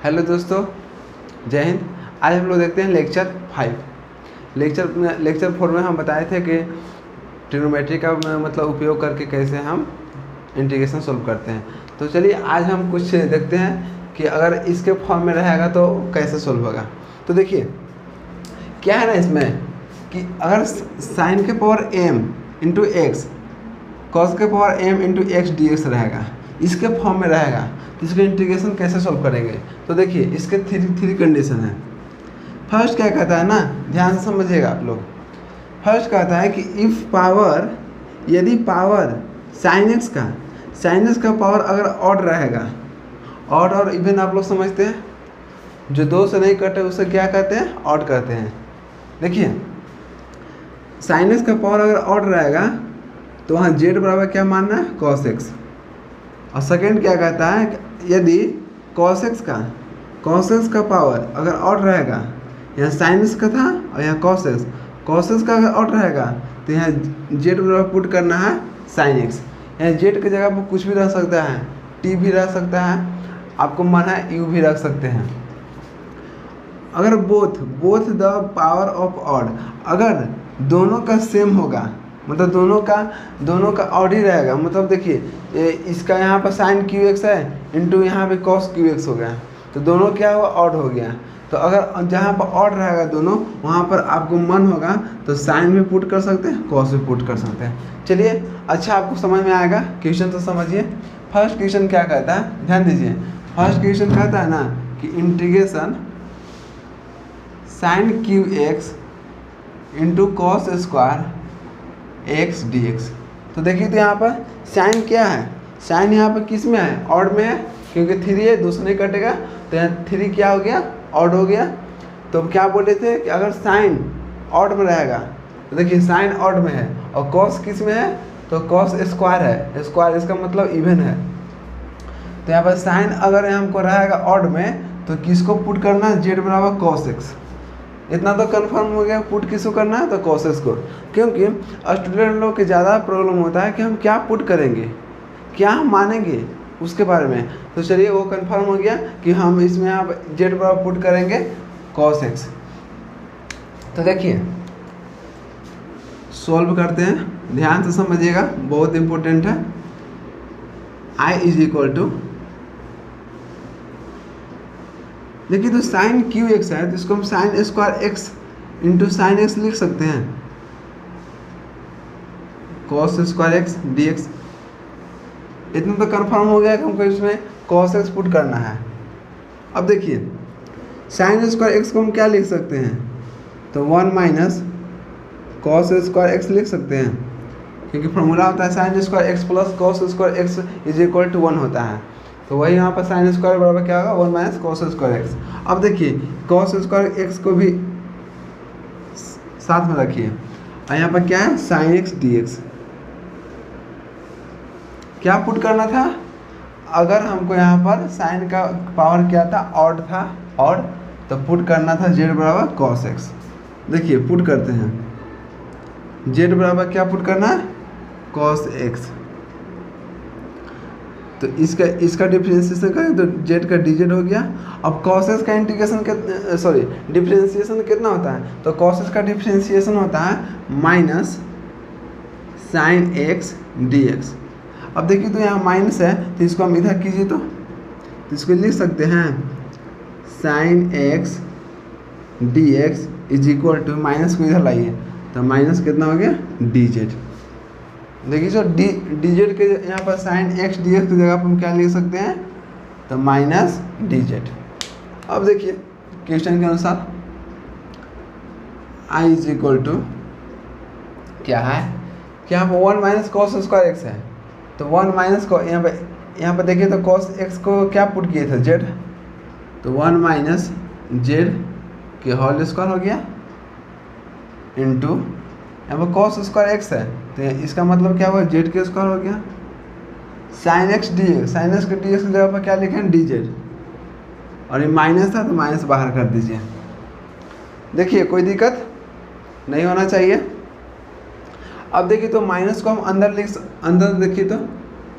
Hello दोस्तों, जय हिंद। आज हम लोग देखते हैं लेक्चर 5। लेक्चर 4 में हम बताए थे कि ट्रिग्नोमेट्री का मतलब उपयोग करके कैसे हम इंटीग्रेशन सोल्व करते हैं। तो चलिए आज हम कुछ देखते हैं कि अगर इसके फॉर्म में रहेगा तो कैसे सोल्व होगा। तो देखिए क्या है ना इसमें कि अगर साइन के power m into X cos के power m into X D X रहेगा, इसके फॉर्म में रहेगा, तो इसका इंटीग्रेशन कैसे सोल्व करेंगे। तो देखिए इसके थ्री कंडीशन है। फर्स्ट क्या कहता है ना, ध्यान से समझिएगा आप लोग। फर्स्ट कहता है कि इफ़ पावर, यदि पावर साइन एक्स का पावर अगर ऑड रहेगा, ऑड और इवन आप लोग समझते हैं, जो दो से नहीं कटे उसे क्या कहते हैं, ऑड कहते हैं। देखिए साइन एक्स का पावर अगर ऑड रहेगा तो वहाँ जेड बराबर क्या मानना है, कॉस एक्स। और सेकेंड क्या कहता है, यदि कॉस एक्स का पावर अगर ऑड रहेगा, यहाँ साइन एक्स का था और यहाँ कॉस एक्स का अगर ऑड रहेगा तो यहाँ जेड बराबर पुट करना है साइन एक्स। यहाँ जेड की जगह पर कुछ भी रह सकता है, टी भी रह सकता है, आपको मन है यू भी रख सकते हैं। अगर both the power of odd, अगर दोनों का सेम होगा, मतलब दोनों का ऑड ही रहेगा, मतलब देखिए इसका यहाँ पर साइन क्यू एक्स है इंटू यहाँ पे कॉस क्यू एक्स हो गया, तो दोनों क्या हुआ, ऑड हो गया। तो अगर जहाँ पर ऑड रहेगा दोनों, वहाँ पर आपको मन होगा तो साइन भी पुट कर सकते हैं, कॉस भी पुट कर सकते हैं। चलिए अच्छा आपको समझ में आएगा। क्वेश्चन तो समझिए। फर्स्ट क्वेश्चन क्या कहता है, ध्यान दीजिए। फर्स्ट क्वेश्चन कहता है ना कि integration sine cube X into cos square X D X. तो देखिए तो यहाँ पर साइन क्या है, साइन यहाँ पर किस में है, ऑड में है, क्योंकि 3 है, दूसरे नहीं कटेगा, तो यहाँ 3 क्या हो गया, ऑड हो गया। तो क्या बोले थे कि अगर साइन ऑड में रहेगा, तो देखिए साइन ऑड में है और कॉस किस में है, तो कॉस स्क्वायर है, स्क्वायर इसका मतलब इवन है। तो यहाँ पर साइन अगर हमको रहेगा ऑड में तो किसको पुट करना है, जेड बराबर कॉस एक्स। इतना तो कंफर्म हो गया, पुट किसको करना है, तो कॉस एक्स को। क्योंकि स्टूडेंट लोग के ज़्यादा प्रॉब्लम होता है कि हम क्या पुट करेंगे, क्या हम मानेंगे उसके बारे में। तो चलिए वो कंफर्म हो गया कि हम इसमें आप जेड बराबर पुट करेंगे कॉस एक्स। तो देखिए सॉल्व करते हैं, ध्यान से समझिएगा, बहुत इम्पोर्टेंट है। I इज इक्वल टू, देखिए तो साइन क्यू एक्स है तो इसको हम sign square x into sine x लिख सकते हैं, cos square X D x. इतना तो कंफर्म हो गया कि हमको इसमें कॉस एक्स पुट करना है। अब देखिए साइन स्क्वायर एक्स को हम क्या लिख सकते हैं, तो 1 माइनस कॉस स्क्वायर एक्स लिख सकते हैं, क्योंकि फॉर्मूला होता है sine square X plus cos square X is equal to 1 होता है। तो वही यहाँ पर साइन स्क्वायर बराबर क्या होगा, 1 माइनस कॉस स्क्वायर एक्स। अब देखिए कॉस स्क्वायर एक्स को भी साथ में रखिए और यहाँ पर क्या है, साइन एक्स डी एक्स। क्या पुट करना था, अगर हमको यहाँ पर साइन का पावर क्या था, ऑड था, ऑड, तो पुट करना था जेड बराबर कॉस एक्स। देखिए पुट करते हैं, जेड बराबर क्या पुट करना है, कॉस एक्स। तो इसका डिफरेंशिएशन करें तो जेड का डी जेड हो गया। अब कॉस एक्स का इंटीग्रेशन डिफरेंशिएशन कितना होता है, तो कॉस एक्स का डिफरेंशिएशन होता है minus sign X D x. अब देखिए तो यहाँ माइनस है तो इसको हम इधर कीजिए, तो इसको लिख सकते हैं sine X D X is equal to, minus को इधर लाइए तो माइनस कितना हो गया, डी जेड। देखिए जो डी जेड के यहाँ पर साइन एक्स डी एक्स की जगह पर हम क्या लिख सकते हैं, तो माइनस डी जेड। अब देखिए क्वेश्चन के अनुसार I इज इक्वल टू क्या है कि यहाँ पर 1 माइनस कॉस स्क्वायर एक्स है, तो 1 माइनस को यहाँ पर देखिए तो कॉस एक्स को क्या पुट किए थे, जेड, तो 1 माइनस जेड के होल स्क्वायर हो गया इंटू यहाँ पर कॉस स्क्वायर एक्स है तो इसका मतलब क्या हुआ, जेड के स्क्वायर हो गया, sign X D x, sine x के डी एक्स की जगह पर क्या लिखें, डी जेड, और ये माइनस था तो माइनस बाहर कर दीजिए। देखिए कोई दिक्कत नहीं होना चाहिए। अब देखिए तो माइनस को हम अंदर देखिए तो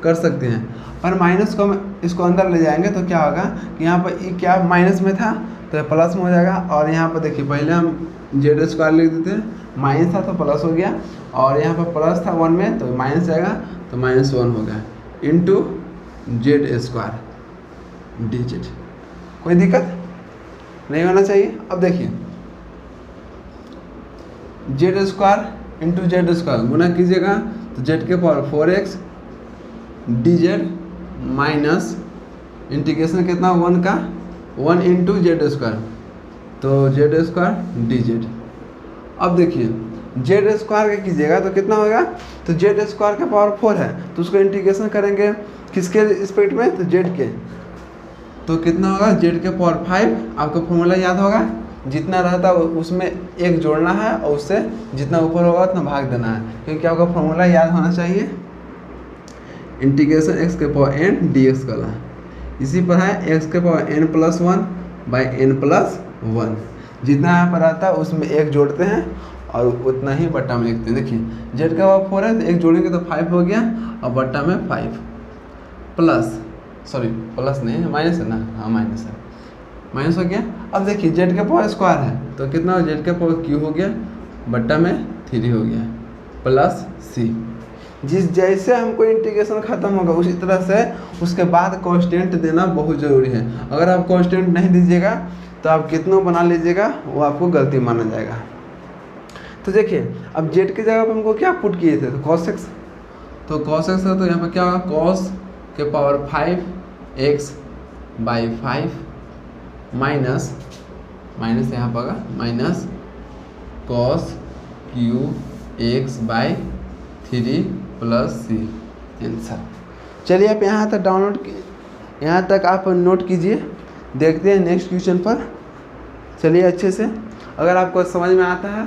कर सकते हैं, और माइनस को हम इसको अंदर ले जाएंगे तो क्या होगा कि यहाँ पर ये क्या माइनस में था तो ये प्लस में हो जाएगा। और यहाँ पर देखिए पहले हम जेड स्क्वायर लिख देते हैं, माइनस था तो प्लस हो गया, और यहाँ पर प्लस था 1 में तो माइनस जाएगा तो -1 हो गया into Z square D Z. कोई दिक्कत नहीं होना चाहिए। अब देखिए Z square into Z square गुना कीजिएगा तो जेड के power 4x D Z minus integration कितना 1 का 1 इंटू जेड स्क्वायर तो जेड स्क्वायर डी जेड। अब देखिए जेड स्क्वायर का कीजिएगा तो कितना होगा तो जेड स्क्वायर का पावर 4 है तो उसको इंटीग्रेशन करेंगे किसके रिस्पेक्ट में तो जेड के, तो कितना होगा जेड के पावर 5। आपको फॉर्मूला याद होगा जितना रहता है उसमें एक जोड़ना है और उससे जितना ऊपर होगा उतना भाग देना है, क्योंकि आपका फॉर्मूला याद होना चाहिए इंटीग्रेशन x के पावर n dx का। इसी पर है x के पावर n+1 बाई n+1, जितना यहाँ पर आता है उसमें एक जोड़ते हैं और उतना ही बट्टा में लिखते हैं। देखिए जेड का पावर 4 है तो एक जोड़ेंगे तो 5 हो गया और बट्टा में 5 प्लस नहीं माइनस है ना, हाँ माइनस है, माइनस हो गया। अब देखिए जेड का पावर स्क्वायर है तो कितना हो जेड का पावर क्यू हो गया बट्टा में 3 हो गया प्लस सी। जिस जैसे हमको इंटीग्रेशन खत्म होगा उसी तरह से उसके बाद कांस्टेंट देना बहुत ज़रूरी है। अगर आप कांस्टेंट नहीं दीजिएगा तो आप कितनों बना लीजिएगा वो आपको गलती माना जाएगा। तो देखिए अब जेड की जगह पर हमको क्या पुट किए थे तो cos x, तो cos x है तो यहाँ पर क्या होगा cos के पावर 5x बाई 5 माइनस यहाँ पर होगा minus cos cube x by 3 plus C answer. चलिए आप यहाँ तक आप नोट कीजिए, देखते हैं नेक्स्ट क्वेश्चन पर। चलिए अच्छे से, अगर आपको समझ में आता है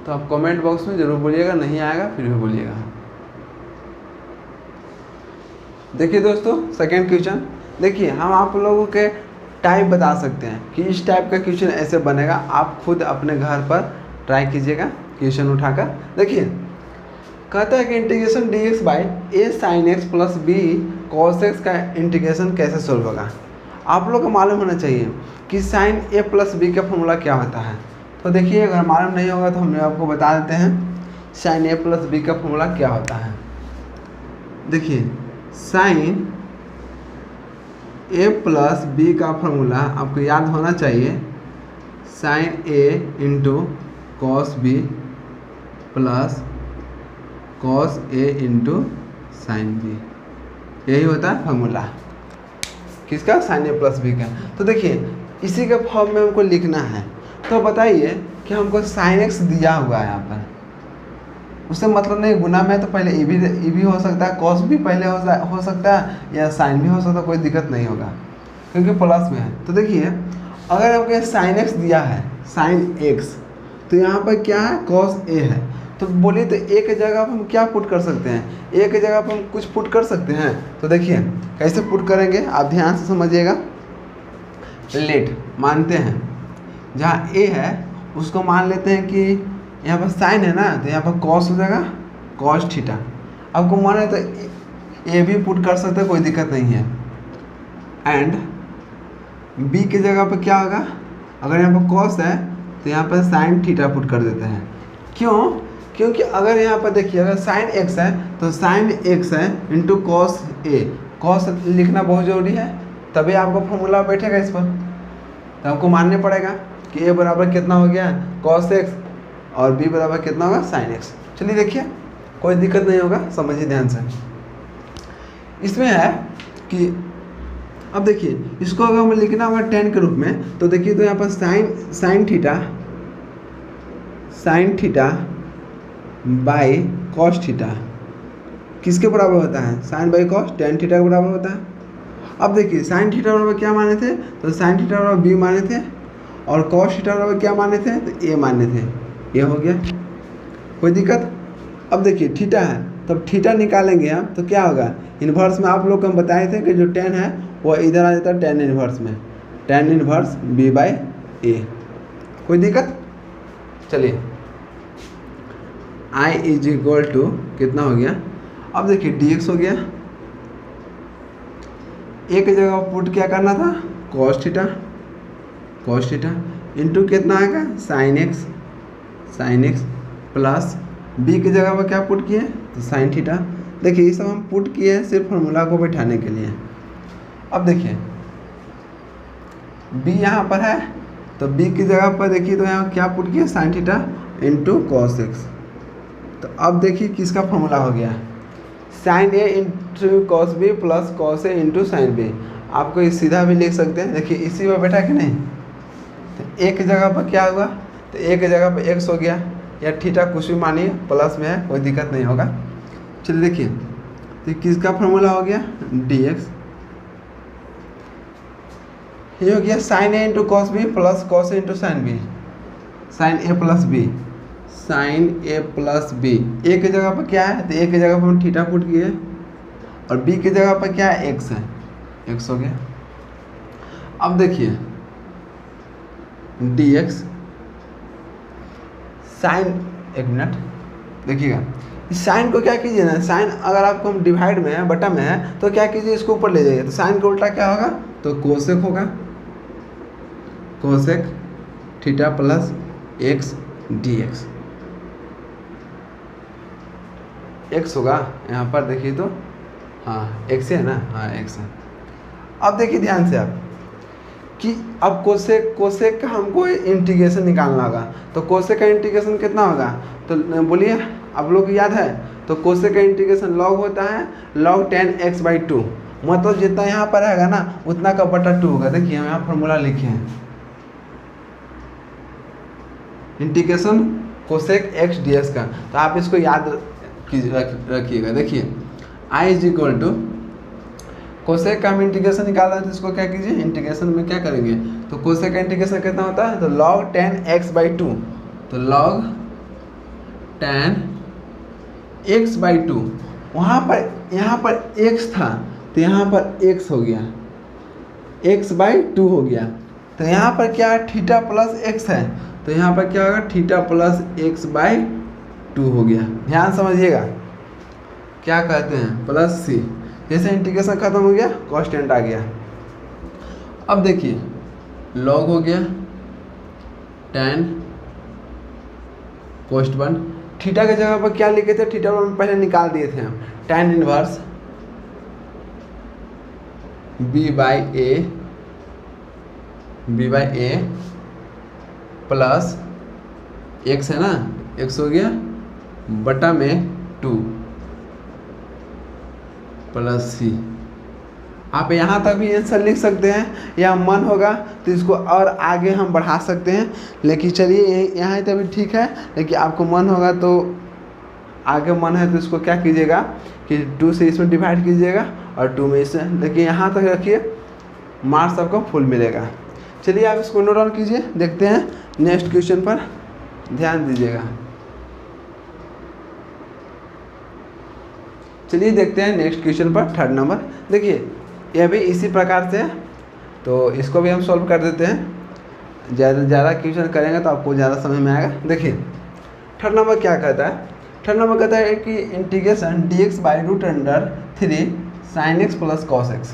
तो आप कमेंट बॉक्स में ज़रूर बोलिएगा, नहीं आएगा फिर भी बोलिएगा। देखिए दोस्तों सेकंड क्वेश्चन, देखिए हम आप लोगों के टाइप बता सकते हैं कि इस टाइप का क्वेश्चन ऐसे बनेगा। आप खुद अपने घर पर ट्राई कीजिएगा क्वेश्चन उठाकर। देखिए कहता है कि integration dx by a sin x plus b cos x का इंटीग्रेशन कैसे सोल्व होगा। आप लोग को मालूम होना चाहिए कि sin a प्लस b का फॉर्मूला क्या होता है। तो देखिए अगर मालूम नहीं होगा तो हम आपको बता देते हैं sin a प्लस b का फॉर्मूला क्या होता है। देखिए sin a प्लस b का फॉर्मूला आपको याद होना चाहिए sin a into cos b plus cos a into sine B, यही होता है फॉर्मूला किसका sin a प्लस बी का। तो देखिए इसी के फॉर्म में हमको लिखना है। तो बताइए कि हमको sin x दिया हुआ है यहाँ पर, उससे मतलब नहीं गुना में तो पहले e भी हो सकता है, cos भी पहले हो सकता है या sin भी हो सकता है, कोई दिक्कत नहीं होगा क्योंकि प्लस में है। तो देखिए अगर हमको sin x दिया है sin x तो यहाँ पर क्या है cos a है, तो बोलिए तो एक जगह पर हम क्या पुट कर सकते हैं, एक जगह पर हम कुछ पुट कर सकते हैं। तो देखिए कैसे पुट करेंगे आप ध्यान से समझिएगा। लेट मानते हैं जहाँ a है उसको मान लेते हैं कि यहाँ पर साइन है ना तो यहाँ पर cos हो जाएगा cos थीटा। आपको माने तो a भी पुट कर सकते हैं, कोई दिक्कत नहीं है। एंड b की जगह पर क्या होगा, अगर यहाँ पर cos है तो यहाँ पर साइन थीटा पुट कर देते हैं। क्यों, क्योंकि अगर यहाँ पर देखिए अगर साइन x है तो साइन x है इंटू कॉस a, कॉस लिखना बहुत ज़रूरी है तभी आपको फॉर्मूला बैठेगा इस पर। तो आपको मानने पड़ेगा कि a बराबर कितना हो गया cos x और b बराबर कितना होगा साइन x। चलिए देखिए कोई दिक्कत नहीं होगा, समझिए ध्यान से। इसमें है कि अब देखिए इसको अगर हमें लिखना होगा tan के रूप में तो देखिए तो यहाँ पर sine theta by cos theta किसके बराबर होता है, sine by cos tan theta के बराबर होता है। अब देखिए साइन थीटा बराबर क्या माने थे तो साइन थीटा बराबर b माने थे और कॉस थीटा बराबर क्या माने थे तो a माने थे, ये हो गया, कोई दिक्कत। अब देखिए थीटा है तब थीटा निकालेंगे हम तो क्या होगा, इन्वर्स में आप लोग को हम बताए थे कि जो tan है वो इधर आ जाता है tan इन्वर्स में, tan inverse b by a, कोई दिक्कत। चलिए i इज इक्वल टू कितना हो गया, अब देखिए dx हो गया एक जगह पुट क्या करना था, कॉस थीटा इंटू कितना आएगा साइन एक्स प्लस बी की जगह पर क्या पुट किए तो साइन थीटा। देखिए ये सब हम पुट किए हैं सिर्फ फार्मूला को बैठाने के लिए। अब देखिए बी यहाँ पर है तो बी की जगह पर देखिए तो यहाँ क्या पुट किया sine theta into cos X. तो अब देखिए किसका फॉर्मूला हो गया, sine A into cos B plus cos A into sine B. आपको ये सीधा भी लिख सकते हैं, देखिए इसी में बैठा कि नहीं। तो एक जगह पर क्या हुआ तो एक जगह पर एक्स हो गया या थीटा कुछ भी मानिए प्लस में है कोई दिक्कत नहीं होगा। चलिए देखिए तो किसका फॉर्मूला हो गया डी एक्स, ये हो गया sine A into cos B plus cos A into sine B, sine A plus B. A की जगह पर क्या है तो ए की जगह पर हम थीटा पुट किए और बी की जगह पर क्या है एक्स है, एक्स हो गया। अब देखिए डी एक्स साइन, एक मिनट देखिएगा इस साइन को क्या कीजिए ना, साइन अगर आपको हम डिवाइड में है बटा में है तो क्या कीजिए इसको ऊपर ले जाइए, तो साइन का उल्टा क्या होगा तो कोसेक होगा, cosec theta plus x D x होगा। यहाँ पर देखिए तो हाँ एक्स है ना, हाँ एक्स है। अब देखिए ध्यान से आप कि अब कोसेक का हमको इंटीग्रेशन निकालना होगा, तो कोसेक का इंटीग्रेशन कितना होगा तो बोलिए आप लोग को याद है। तो कोसेक का इंटीग्रेशन लॉग होता है लॉग 10x/2, मतलब जितना यहाँ पर रहेगा ना उतना का बटा 2 होगा। देखिए हम यहाँ फॉर्मूला लिखे हैं integration cosec x D x का, तो आप इसको याद रखिएगा। देखिए I is equal to cosec का हम इंटीग्रेशन निकाल रहे हैं तो इसको क्या कीजिए इंटीग्रेशन में क्या करेंगे तो कोसेक का इंटीग्रेशन कितना होता है तो log 10x/2, तो log 10x/2 वहाँ पर यहाँ पर x था तो यहाँ पर x हो गया x/2 हो गया। तो यहाँ पर क्या है थीटा प्लस x है तो यहाँ पर क्या होगा थीटा प्लस x/2 हो गया। ध्यान समझिएगा क्या कहते हैं प्लस सी, जैसे इंटीग्रेशन खत्म हो गया कांस्टेंट आ गया। अब देखिए लॉग हो गया 10 कोस्ट 1, थीटा की जगह पर क्या लिखे थे थीटा हम पहले निकाल दिए थे हम tan inverse b by A plus x है ना, x हो गया बटा में 2 प्लस सी। आप यहाँ तक भी आंसर लिख सकते हैं या मन होगा तो इसको और आगे हम बढ़ा सकते हैं, लेकिन चलिए यहाँ तक भी ठीक है। लेकिन आपको मन होगा तो आगे मन है तो इसको क्या कीजिएगा कि 2 से इसमें डिवाइड कीजिएगा और 2 में इससे, लेकिन यहाँ तक रखिए मार्क्स आपको फुल मिलेगा। चलिए आप इसको नोट डाउन कीजिए, देखते हैं नेक्स्ट क्वेश्चन पर ध्यान दीजिएगा। चलिए देखते हैं नेक्स्ट क्वेश्चन पर 3rd नंबर। देखिए यह भी इसी प्रकार से, तो इसको भी हम सॉल्व कर देते हैं। ज़्यादा क्वेश्चन करेंगे तो आपको ज़्यादा समझ में आएगा। देखिए 3rd नंबर क्या कहता है, 3rd नंबर कहता है कि integration dx/√3 sin x plus cos x।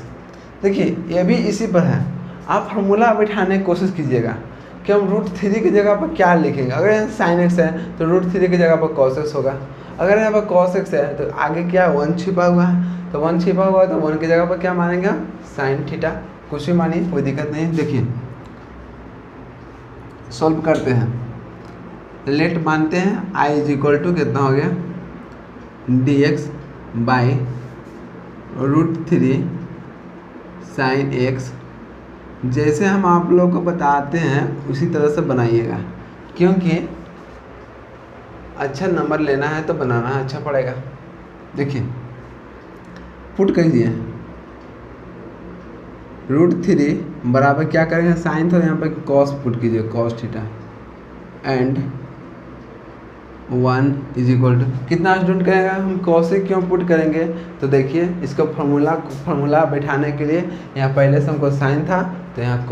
देखिए ये भी इसी पर है, आप फार्मूला बैठाने की कोशिश कीजिएगा कि हम √3 की जगह पर क्या लिखेंगे। अगर sin x है तो √3 की जगह पर cos x होगा, अगर यहाँ पर cos x है तो आगे क्या 1 छिपा हुआ है, तो 1 छिपा हुआ है तो 1 की जगह पर क्या मानेंगे साइन थीटा, कुछ भी मानिए कोई दिक्कत नहीं। देखिए सॉल्व करते हैं, लेट मानते हैं i इज इक्वल टू कितना हो गया dx बाई √3 साइन x। जैसे हम आप लोग को बताते हैं उसी तरह से बनाइएगा, क्योंकि अच्छा नंबर लेना है तो बनाना अच्छा पड़ेगा। देखिए पुट कीजिए √3 बराबर क्या करेंगे साइन था यहाँ पे कॉस पुट कीजिए cos theta and 1 is equal to कितना स्टूडेंट करेगा हम कॉस से क्यों पुट करेंगे। तो देखिए इसको फार्मूला बैठाने के लिए यहाँ पहले से हमको साइन था तो यहाँ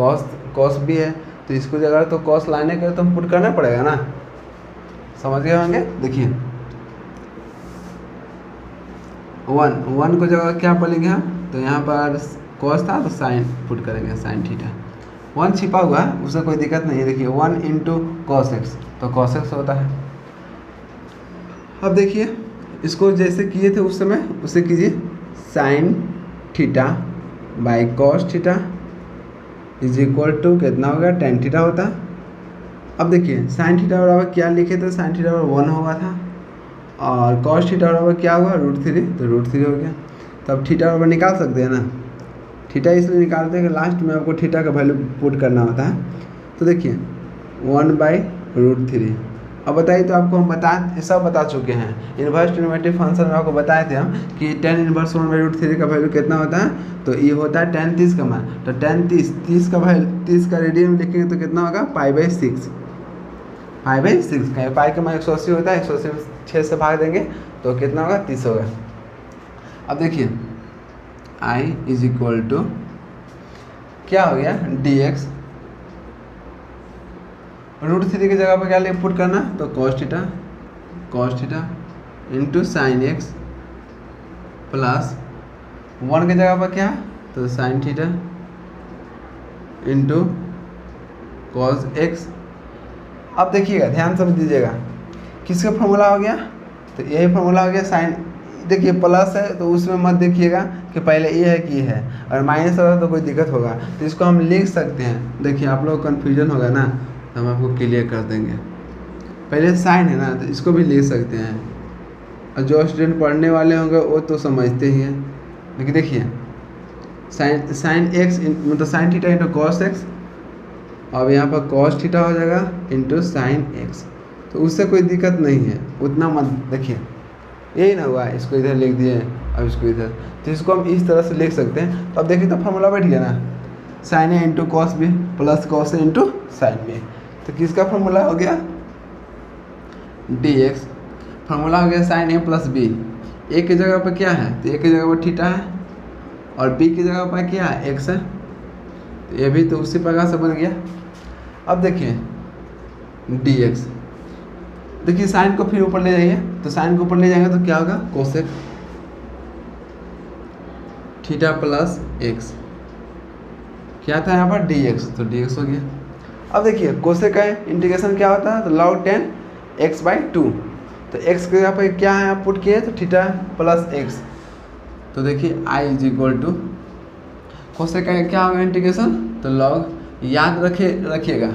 कॉस भी है, तो इसको जगह तो कॉस लाने के लिए तो हम पुट करना पड़ेगा ना, समझ गए होंगे। देखिए 1 को जगह क्या बोलेंगे हम तो यहाँ पर कॉस था तो साइन पुट करेंगे, साइन थीटा। 1 छिपा हुआ है उससे कोई दिक्कत नहीं है। देखिए 1 इंटू कॉस एक्स, तो कॉस एक्स होता है। अब देखिए इसको जैसे किए थे उस समय उसे कीजिए, sine theta by cos theta is equal to कितना हो गया, टेन थीटा होता है। अब देखिए साइन थीटा बराबर क्या लिखे थे, साइन थीटा बराबर 1 हुआ था और कॉस थीटा बराबर क्या हुआ, √3, तो √3 हो गया। तो अब थीटा बराबर निकाल सकते हैं ना, थीटा इसलिए निकालते हैं कि लास्ट में आपको थीटा का वैल्यू पुट करना होता है। तो देखिए 1/√3। अब बताइए, तो आपको हम सब बता चुके हैं, इन्वर्स ट्रिग्नोमेट्रिक फंक्शन में आपको बताए थे हम कि tan इनवर्स 1/√3 का वैल्यू कितना होता है, तो ये होता है tan 30 का मान। तो tan 30 का वैल्यू 30 का रेडियन में लिखेंगे तो कितना होगा, π/6। π/6 का पाई का मान 180 होता है, 180 में 6 से भाग देंगे तो कितना होगा, 30 होगा। अब देखिए I इज इक्वल टू क्या हो गया, dx √3 की जगह पर क्या ले पुट करना, तो cos theta into sine x plus 1 की जगह पर क्या, तो sign theta into cos x. अब देखिएगा ध्यान समझ दीजिएगा, किसका फॉर्मूला हो गया, तो यही फॉर्मूला हो गया साइन। देखिए प्लस है तो उसमें मत देखिएगा कि पहले ये है कि ये है, और माइनस होगा तो कोई दिक्कत होगा, तो इसको हम लिख सकते हैं। देखिए आप लोग कन्फ्यूजन होगा ना, तो हम आपको क्लियर कर देंगे। पहले साइन है ना, तो इसको भी लिख सकते हैं, और जो स्टूडेंट पढ़ने वाले होंगे वो तो समझते ही हैं। लेकिन देखिए साइन एक्स मतलब sign theta into cos x, अब यहाँ पर कॉस थीटा हो जाएगा इंटू साइन एक्स, तो उससे कोई दिक्कत नहीं है, उतना मत देखिए। यही ना हुआ, इसको इधर लिख दिए, अब इसको इधर, तो इसको हम इस तरह से लिख सकते हैं। तो अब देखिए तो फॉर्मूला बैठ गया ना, sine A into cos B plus cos A into sine B. तो किसका फॉर्मूला हो गया, dx। फार्मूला हो गया sine A plus B. A की जगह पर क्या है, तो ए की जगह पर थीटा है, और बी की जगह पर क्या है, एक्स है। तो ये भी तो उसी प्रकार से बन गया। अब देखिए dx, देखिए साइन को फिर ऊपर ले जाइए, तो साइन को ऊपर ले जाएंगे तो क्या होगा, कोसेक थीटा प्लस एक्स, क्या था यहाँ पर dx, तो dx हो गया। अब देखिए कोसेक का इंटीग्रेशन क्या होता है, तो log 10 x/2, तो x के यहाँ पर क्या है आप पुट किए, तो थीटा प्लस एक्स। तो देखिए i is equal to cosec का क्या होगा इंटीग्रेशन, तो log याद रखिएगा,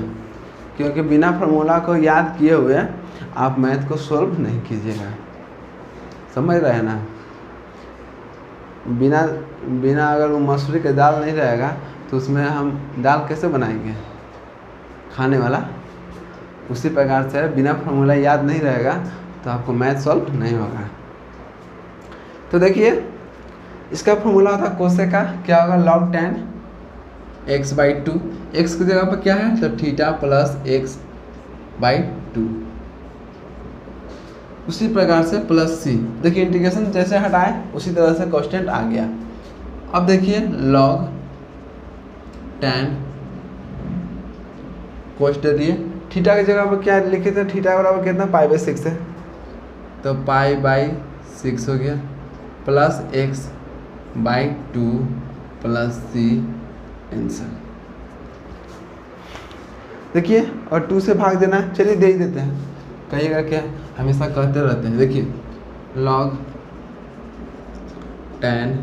क्योंकि बिना फार्मूला को याद किए हुए आप मैथ को सॉल्व नहीं कीजिएगा, समझ रहे हैं ना। बिना अगर वो मसूरी का दाल नहीं रहेगा तो उसमें हम दाल कैसे बनाएंगे, खाने वाला। उसी प्रकार से बिना फार्मूला याद नहीं रहेगा तो आपको मैथ सॉल्व नहीं होगा। तो देखिए इसका फार्मूला होता है कोसेक का, क्या होगा, log 10 x/2, x की जगह पर क्या है, तो थीटा प्लस x/2। उसी प्रकार से प्लस सी, देखिए इंटीग्रेशन जैसे हटाए उसी तरह से कांस्टेंट आ गया। अब देखिए log 10 कांस्टेंट, ये थीटा की जगह पर क्या लिखे थे, थीटा बराबर कितना, π/6 है, तो π/6 हो गया, plus x/2 plus C answer. देखिए और 2 से भाग देना है, चलिए दे ही देते हैं, कहिएगा क्या, हमेशा कहते रहते हैं। देखिए log 10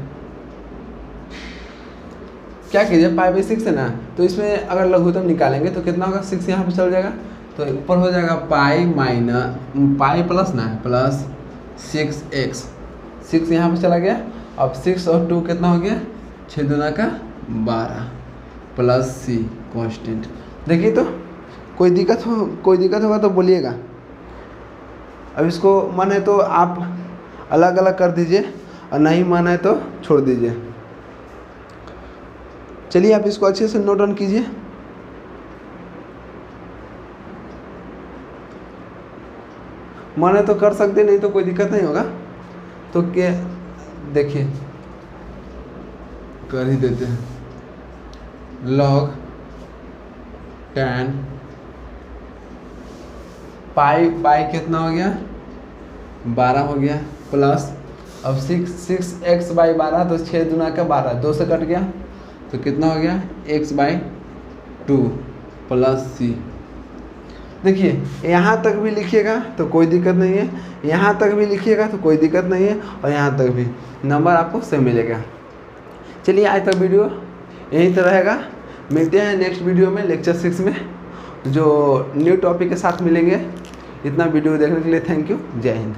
क्या कीजिए, π/6 है ना, तो इसमें अगर लघुत्तम निकालेंगे तो कितना होगा, 6 यहाँ पे चल जाएगा, तो ऊपर हो जाएगा पाई प्लस ना प्लस 6x, 6 यहाँ पे चला गया। अब 6 और 2 कितना हो गया, 6 दूना का 12 प्लस सी कांस्टेंट। देखिए तो कोई दिक्कत होगा तो बोलिएगा। अब इसको मन है तो आप अलग अलग कर दीजिए, और नहीं मन है तो छोड़ दीजिए। चलिए आप इसको अच्छे से नोट डाउन कीजिए। मन है तो कर सकते, नहीं तो कोई दिक्कत नहीं होगा। तो क्या देखिए कर ही देते हैं, log 10 पाई कितना हो गया, 12 हो गया, प्लस अब 6x/12, तो 6 दूना का 12, 2 से कट गया, तो कितना हो गया x/2 प्लस c। देखिए यहाँ तक भी लिखिएगा तो कोई दिक्कत नहीं है, यहाँ तक भी लिखिएगा तो कोई दिक्कत नहीं है, और यहाँ तक भी नंबर आपको सेम मिलेगा। चलिए आज तक वीडियो यहीं तक रहेगा। मिलते हैं नेक्स्ट वीडियो में लेक्चर 6 में, जो न्यू टॉपिक के साथ मिलेंगे। इतना वीडियो देखने के लिए थैंक यू। जय हिंद।